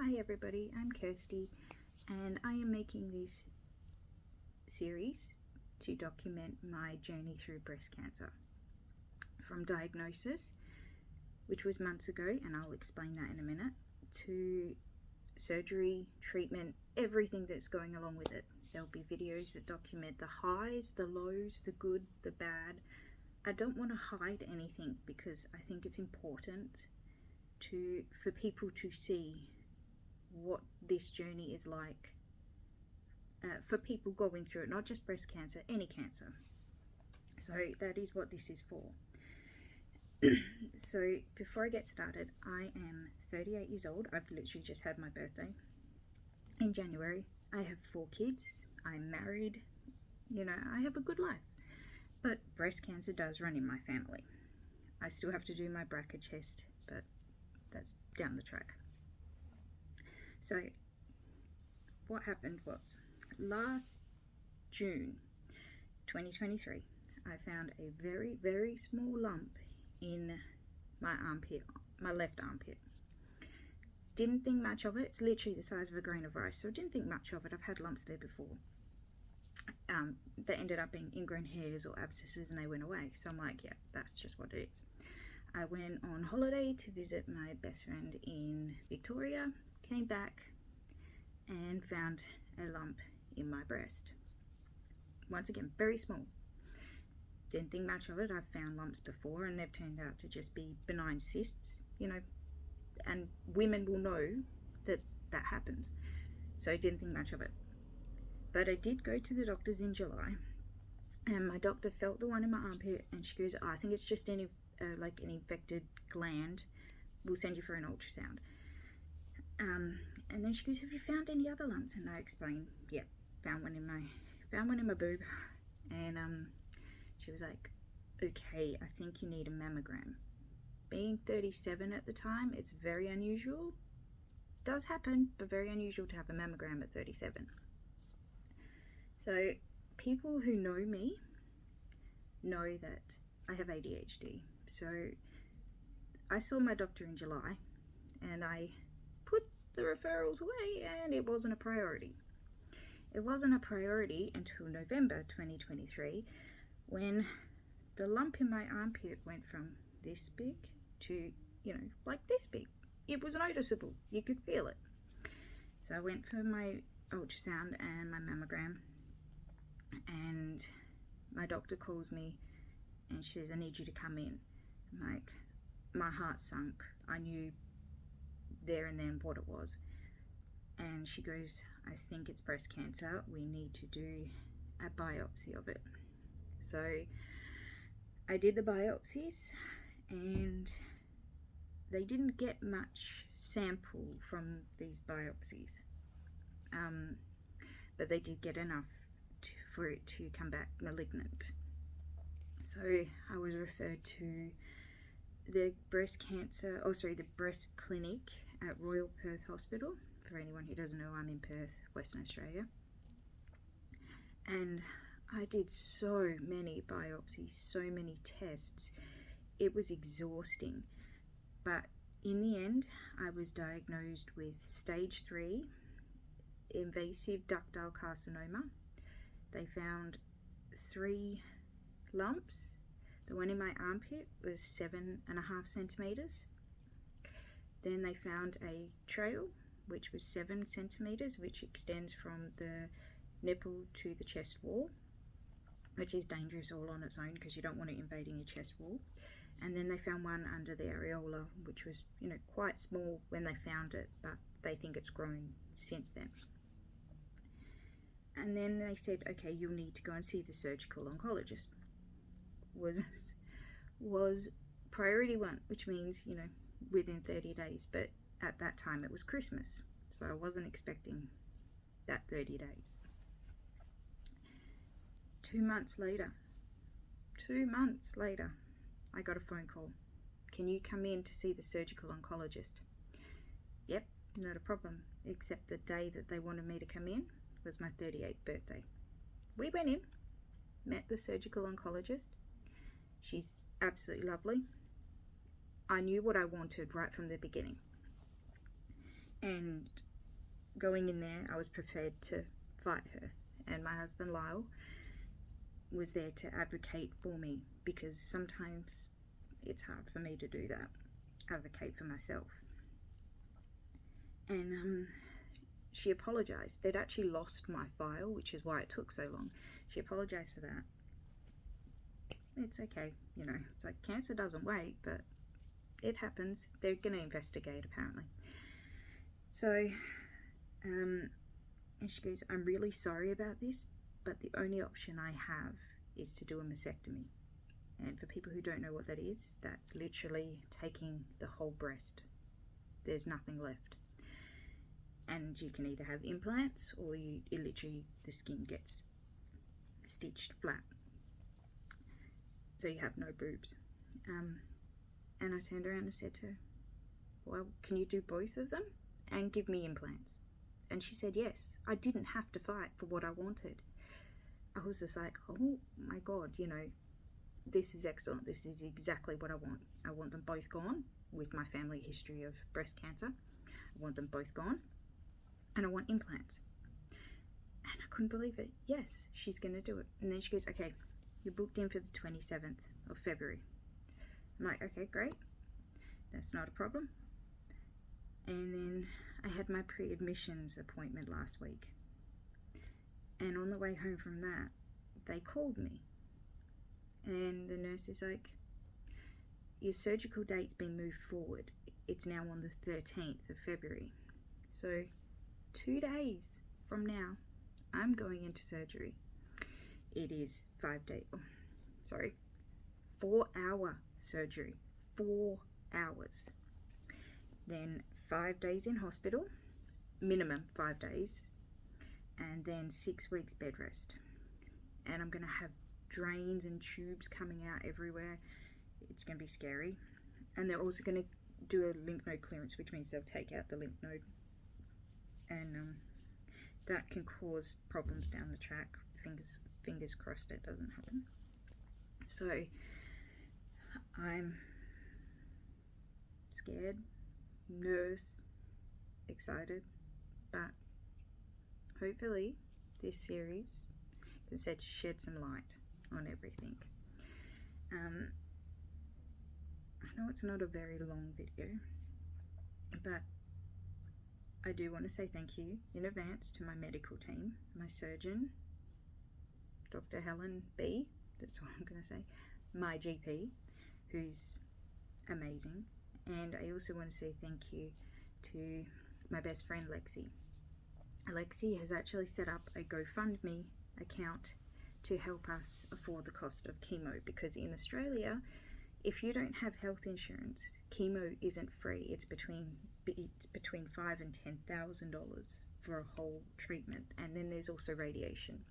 Hi everybody, I'm Kirsty and I am making this series to document my journey through breast cancer. From diagnosis, which was months ago, and I'll explain that in a minute, to surgery, treatment, everything that's going along with it. There'll be videos that document the highs, the lows, the good, the bad. I don't want to hide anything because I think it's important for people to see what this journey is like for people going through it, not just breast cancer, any cancer. So that is what this is for. So before I get started, I am 38 years old. I've literally just had my birthday in January. I have 4 kids. I'm married. I have a good life. But breast cancer does run in my family. I still have to do my BRCA test, but that's down the track. So what happened was, last June 2023, I found a very, very small lump in my armpit, my left armpit. Didn't think much of it. It's literally the size of a grain of rice, so I didn't think much of it. I've had lumps there before. They ended up being ingrown hairs or abscesses and they went away. So I'm like, yeah, that's just what it is. I went on holiday to visit my best friend in Victoria, came back and found a lump in my breast. Once again, very small. Didn't think much of it. I've found lumps before and they've turned out to just be benign cysts, and women will know that that happens. So I didn't think much of it. But I did go to the doctors in July and my doctor felt the one in my armpit and she goes, I think it's just an infected gland. We'll send you for an ultrasound. And then she goes, have you found any other lumps? And I explained, yeah, found one in my boob. And she was like, okay, I think you need a mammogram. Being 37 at the time, it's very unusual. Does happen, but very unusual to have a mammogram at 37. So people who know me know that I have ADHD. So I saw my doctor in July and I put the referrals away and it wasn't a priority. It wasn't a priority until November 2023 when the lump in my armpit went from this big to, like this big. It was noticeable. You could feel it. So I went for my ultrasound and my mammogram and my doctor calls me and she says, I need you to come in. I'm like, my heart sunk. I knew there and then what it was. And she goes, I think it's breast cancer. We need to do a biopsy of it. So I did the biopsies and they didn't get much sample from these biopsies. But they did get enough for it to come back malignant. So I was referred to the breast clinic at Royal Perth Hospital. For anyone who doesn't know, I'm in Perth, Western Australia. And I did so many biopsies, so many tests. It was exhausting. But in the end, I was diagnosed with stage 3 invasive ductal carcinoma. They found 3 lumps. The one in my armpit was 7.5 centimeters. Then they found a trail, which was 7 centimeters, which extends from the nipple to the chest wall, which is dangerous all on its own because you don't want it invading your chest wall. And then they found one under the areola, which was, quite small when they found it, but they think it's grown since then. And then they said, okay, you'll need to go and see the surgical oncologist. Was priority 1, which means, within 30 days. But at that time it was Christmas, so I wasn't expecting that 30 days. 2 months later, I got a phone call. Can you come in to see the surgical oncologist? Yep, not a problem, except the day that they wanted me to come in was my 38th birthday. We went in, met the surgical oncologist. She's absolutely lovely. I knew what I wanted right from the beginning. And And going in there, I was prepared to fight her. And my husband Lyle was there to advocate for me, because sometimes it's hard for me to do that, advocate for myself. And she apologized. They'd actually lost my file, which is why it took so long. She apologized for that. It's okay, you know, it's like cancer doesn't wait, but it happens. They're going to investigate, apparently. So, and she goes, I'm really sorry about this, but the only option I have is to do a mastectomy. And for people who don't know what that is, that's literally taking the whole breast. There's nothing left. And you can either have implants, or the skin gets stitched flat. So you have no boobs. And I turned around and said to her, well, can you do both of them and give me implants? And she said yes. I didn't have to fight for what I wanted. I was just like, oh my God, you know, this is excellent. This is exactly what I want. I want them both gone, with my family history of breast cancer. I want them both gone. And I want implants. And I couldn't believe it. Yes, she's going to do it. And then she goes, okay, you're booked in for the 27th of February. I'm like, okay, great. That's not a problem. And then I had my pre-admissions appointment last week. And on the way home from that, they called me. And the nurse is like, your surgical date's been moved forward. It's now on the 13th of February. So 2 days from now, I'm going into surgery. It is 4-hour surgery. 4 hours. Then 5 days in hospital, minimum 5 days, and then 6 weeks bed rest. And I'm going to have drains and tubes coming out everywhere. It's going to be scary. And they're also going to do a lymph node clearance, which means they'll take out the lymph node. And that can cause problems down the track. Fingers crossed it doesn't happen. So I'm scared, nervous, excited, but hopefully this series can shed some light on everything. I know it's not a very long video, but I do want to say thank you in advance to my medical team, my surgeon, Dr. Helen B, that's what I'm going to say, my GP, who's amazing, and I also want to say thank you to my best friend Lexi. Lexi has actually set up a GoFundMe account to help us afford the cost of chemo, because in Australia, if you don't have health insurance, chemo isn't free. It's between $5,000 and $10,000 for a whole treatment, and then there's also radiation.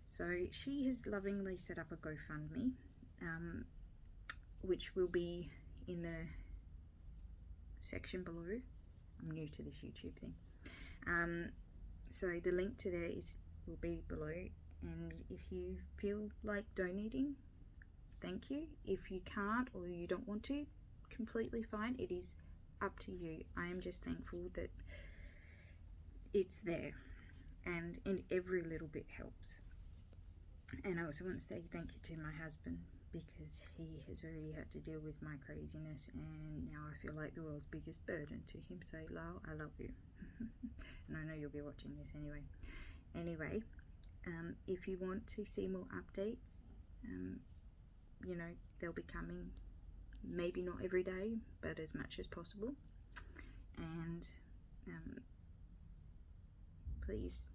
So she has lovingly set up a GoFundMe, which will be in the section below. I'm new to this YouTube thing. So the link to there will be below, and if you feel like donating, thank you. If you can't or you don't want to, completely fine. It is up to you. I am just thankful that it's there, and every little bit helps. And I also want to say thank you to my husband, because he has already had to deal with my craziness, and now I feel like the world's biggest burden to him. So Lyle, I love you. And I know you'll be watching this anyway. If you want to see more updates, you know, they'll be coming, maybe not every day, but as much as possible. And please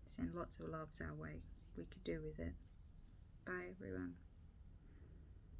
send lots of loves our way. We could do with it. Bye everyone.